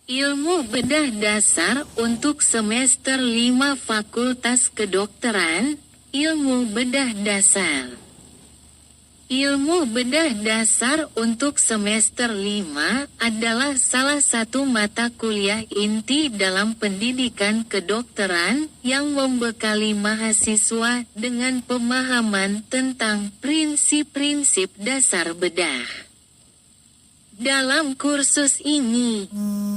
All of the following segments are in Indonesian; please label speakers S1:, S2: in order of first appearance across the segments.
S1: Ilmu bedah dasar untuk semester 5 Fakultas Kedokteran, Ilmu Bedah Dasar. Ilmu bedah dasar untuk semester 5 adalah salah satu mata kuliah inti dalam pendidikan kedokteran yang membekali mahasiswa dengan pemahaman tentang prinsip-prinsip dasar bedah. Dalam kursus ini,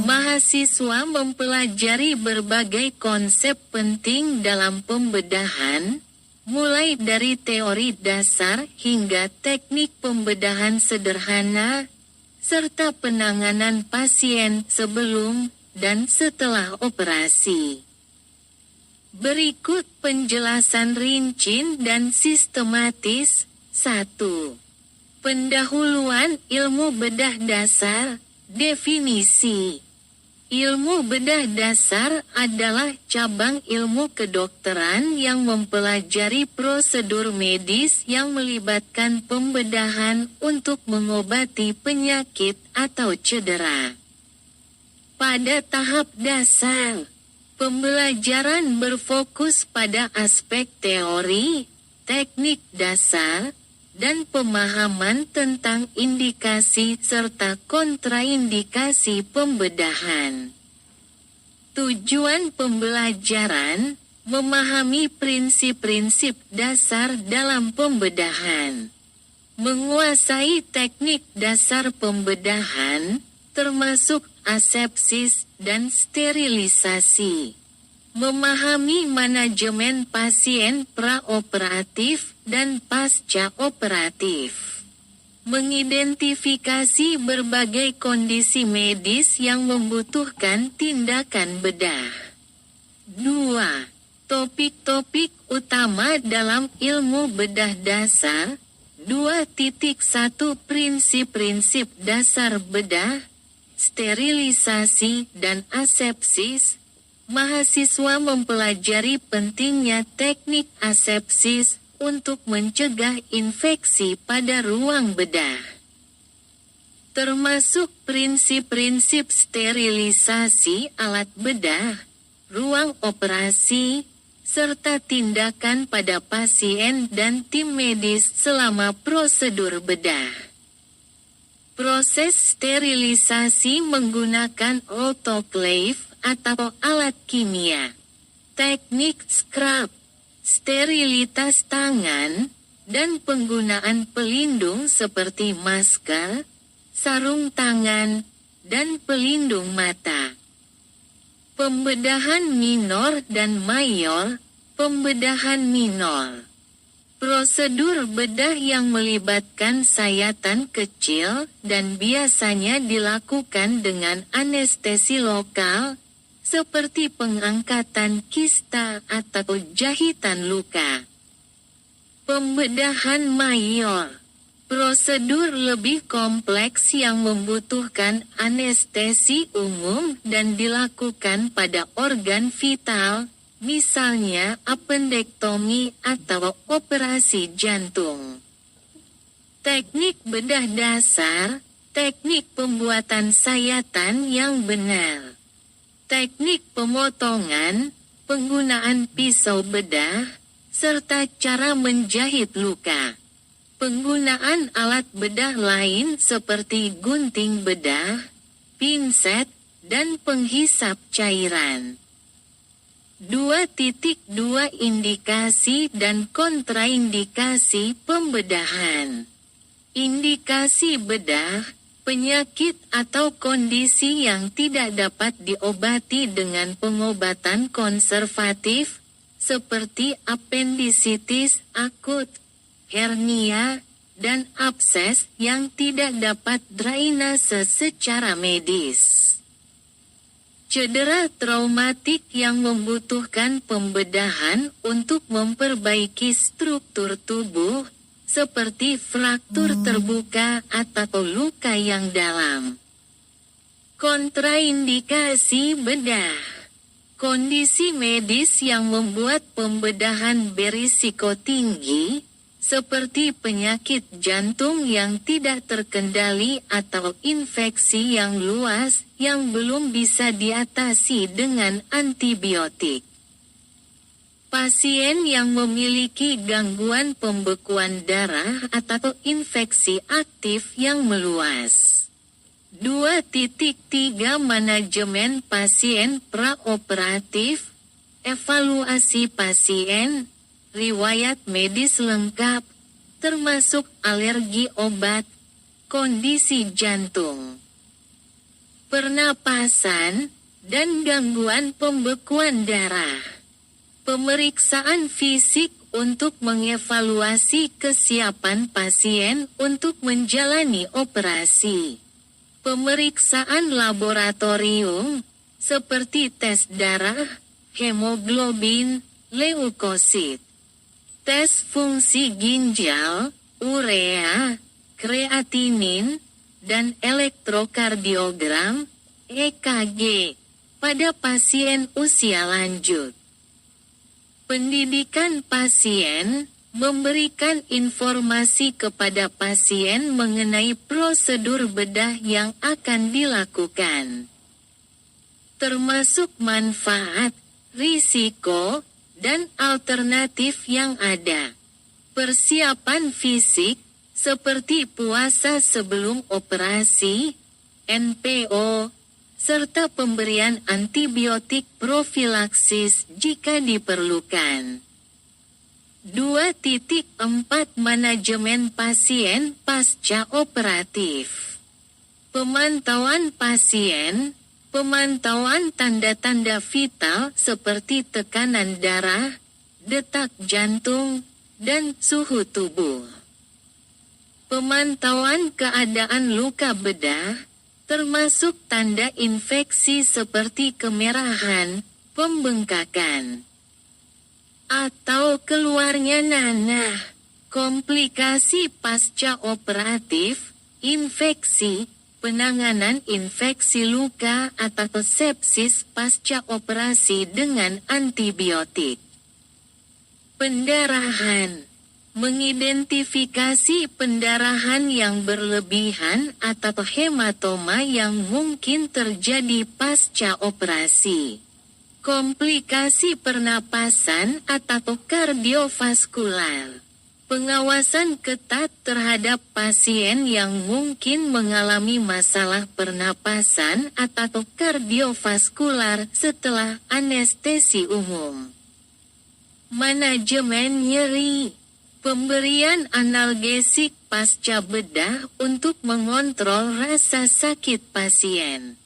S1: mahasiswa mempelajari berbagai konsep penting dalam pembedahan, mulai dari teori dasar hingga teknik pembedahan sederhana, serta penanganan pasien sebelum dan setelah operasi. Berikut penjelasan rinci dan sistematis. 1. Pendahuluan ilmu bedah dasar. Definisi. Ilmu bedah dasar adalah cabang ilmu kedokteran yang mempelajari prosedur medis yang melibatkan pembedahan untuk mengobati penyakit atau cedera. Pada tahap dasar, pembelajaran berfokus pada aspek teori, teknik dasar, dan pemahaman tentang indikasi serta kontraindikasi pembedahan. Tujuan pembelajaran, memahami prinsip-prinsip dasar dalam pembedahan. Menguasai teknik dasar pembedahan, termasuk asepsis dan sterilisasi. Memahami manajemen pasien praoperatif dan pasca operatif. Mengidentifikasi berbagai kondisi medis yang membutuhkan tindakan bedah. 2. Topik-topik utama dalam ilmu bedah dasar. 2.1 Prinsip-prinsip dasar bedah, sterilisasi dan asepsis. Mahasiswa mempelajari pentingnya teknik asepsis untuk mencegah infeksi pada ruang bedah. Termasuk prinsip-prinsip sterilisasi alat bedah, ruang operasi, serta tindakan pada pasien dan tim medis selama prosedur bedah. Proses sterilisasi menggunakan autoclave atau alat kimia. Teknik scrub, sterilitas tangan, dan penggunaan pelindung seperti masker, sarung tangan, dan pelindung mata. Pembedahan minor dan mayor. Pembedahan minor. Prosedur bedah yang melibatkan sayatan kecil dan biasanya dilakukan dengan anestesi lokal, seperti pengangkatan kista atau jahitan luka. Pembedahan mayor. Prosedur lebih kompleks yang membutuhkan anestesi umum dan dilakukan pada organ vital, misalnya appendektomi atau operasi jantung. Teknik bedah dasar, teknik pembuatan sayatan yang benar. Teknik pemotongan, penggunaan pisau bedah, serta cara menjahit luka. Penggunaan alat bedah lain seperti gunting bedah, pinset, dan penghisap cairan. 2.2 Indikasi dan kontraindikasi pembedahan. Indikasi bedah, penyakit atau kondisi yang tidak dapat diobati dengan pengobatan konservatif, seperti apendisitis akut, hernia, dan abses yang tidak dapat drainase secara medis. Cedera traumatik yang membutuhkan pembedahan untuk memperbaiki struktur tubuh, seperti fraktur terbuka atau luka yang dalam. Kontraindikasi bedah. Kondisi medis yang membuat pembedahan berisiko tinggi, seperti penyakit jantung yang tidak terkendali atau infeksi yang luas yang belum bisa diatasi dengan antibiotik. Pasien yang memiliki gangguan pembekuan darah atau infeksi aktif yang meluas. 2.3 Manajemen pasien praoperatif, evaluasi pasien, riwayat medis lengkap, termasuk alergi obat, kondisi jantung, pernapasan, dan gangguan pembekuan darah. Pemeriksaan fisik untuk mengevaluasi kesiapan pasien untuk menjalani operasi. Pemeriksaan laboratorium, seperti tes darah, hemoglobin, leukosit. Tes fungsi ginjal, urea, kreatinin, dan elektrokardiogram, EKG, pada pasien usia lanjut. Pendidikan pasien, memberikan informasi kepada pasien mengenai prosedur bedah yang akan dilakukan, termasuk manfaat, risiko, dan alternatif yang ada. Persiapan fisik, seperti puasa sebelum operasi, NPO, serta pemberian antibiotik profilaksis jika diperlukan. 2.4 Manajemen pasien pasca operatif. Pemantauan pasien, pemantauan tanda-tanda vital seperti tekanan darah, detak jantung, dan suhu tubuh. Pemantauan keadaan luka bedah, termasuk tanda infeksi seperti kemerahan, pembengkakan, atau keluarnya nanah. Komplikasi pasca operatif, infeksi, penanganan infeksi luka atau sepsis pasca operasi dengan antibiotik. Pendarahan, mengidentifikasi pendarahan yang berlebihan atau hematoma yang mungkin terjadi pasca operasi. Komplikasi pernapasan atau kardiovaskular. Pengawasan ketat terhadap pasien yang mungkin mengalami masalah pernapasan atau kardiovaskular setelah anestesi umum. Manajemen nyeri. Pemberian analgesik pasca bedah untuk mengontrol rasa sakit pasien.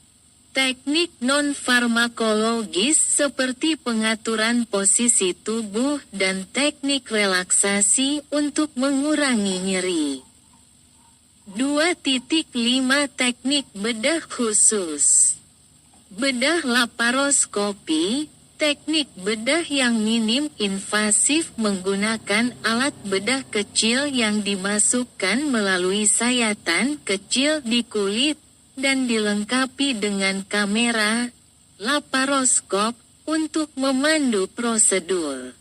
S1: Teknik non-farmakologis seperti pengaturan posisi tubuh dan teknik relaksasi untuk mengurangi nyeri. 2.5 Teknik bedah khusus. Bedah laparoskopi, teknik bedah yang minim invasif menggunakan alat bedah kecil yang dimasukkan melalui sayatan kecil di kulit dan dilengkapi dengan kamera, laparoskop, untuk memandu prosedur.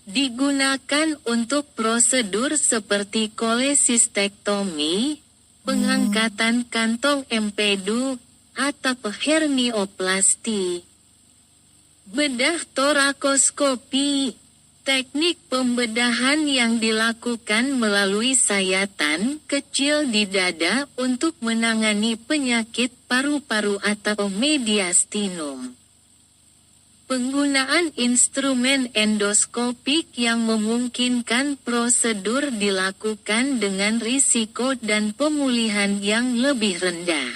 S1: Digunakan untuk prosedur seperti kolesistektomi, pengangkatan kantong empedu, atau hernioplasti. Bedah torakoskopi, teknik pembedahan yang dilakukan melalui sayatan kecil di dada untuk menangani penyakit paru-paru atau mediastinum. Penggunaan instrumen endoskopik yang memungkinkan prosedur dilakukan dengan risiko dan pemulihan yang lebih rendah.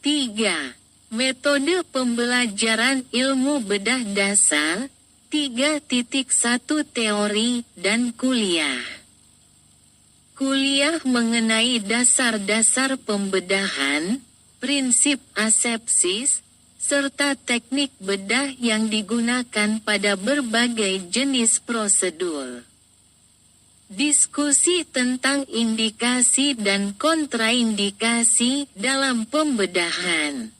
S1: 3. Metode pembelajaran ilmu bedah dasar, 3.1 Teori dan kuliah. Kuliah mengenai dasar-dasar pembedahan, prinsip asepsis, serta teknik bedah yang digunakan pada berbagai jenis prosedur. Diskusi tentang indikasi dan kontraindikasi dalam pembedahan.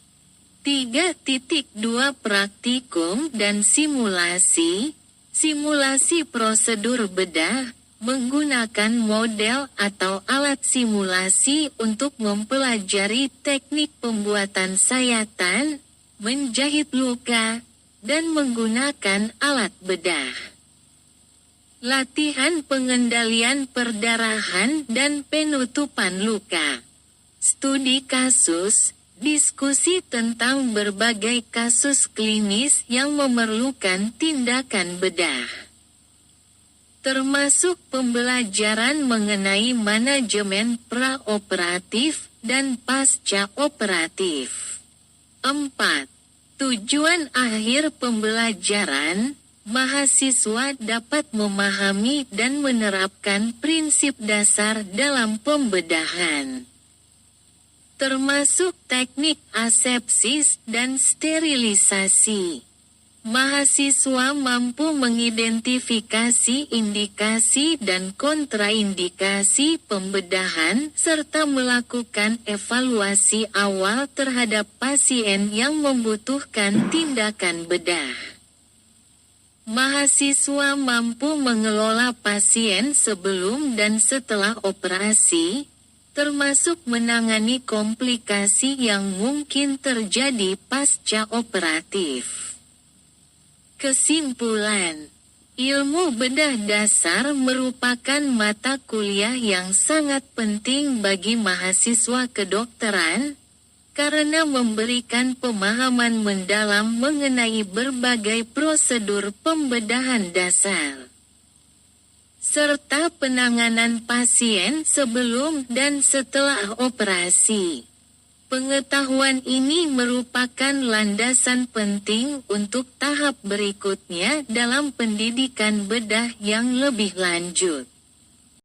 S1: 3.2 Praktikum dan simulasi, Simulasi prosedur bedah menggunakan model atau alat simulasi untuk mempelajari teknik pembuatan sayatan, menjahit luka, dan menggunakan alat bedah. Latihan pengendalian perdarahan dan penutupan luka. Studi kasus, diskusi tentang berbagai kasus klinis yang memerlukan tindakan bedah. Termasuk pembelajaran mengenai manajemen praoperatif dan pasca operatif. 4. Tujuan akhir pembelajaran, mahasiswa dapat memahami dan menerapkan prinsip dasar dalam pembedahan. Termasuk teknik asepsis dan sterilisasi. Mahasiswa mampu mengidentifikasi indikasi dan kontraindikasi pembedahan serta melakukan evaluasi awal terhadap pasien yang membutuhkan tindakan bedah. Mahasiswa mampu mengelola pasien sebelum dan setelah operasi, termasuk menangani komplikasi yang mungkin terjadi pasca operatif. Kesimpulan, ilmu bedah dasar merupakan mata kuliah yang sangat penting bagi mahasiswa kedokteran, karena memberikan pemahaman mendalam mengenai berbagai prosedur pembedahan dasar, serta penanganan pasien sebelum dan setelah operasi. Pengetahuan ini merupakan landasan penting untuk tahap berikutnya dalam pendidikan bedah yang lebih lanjut.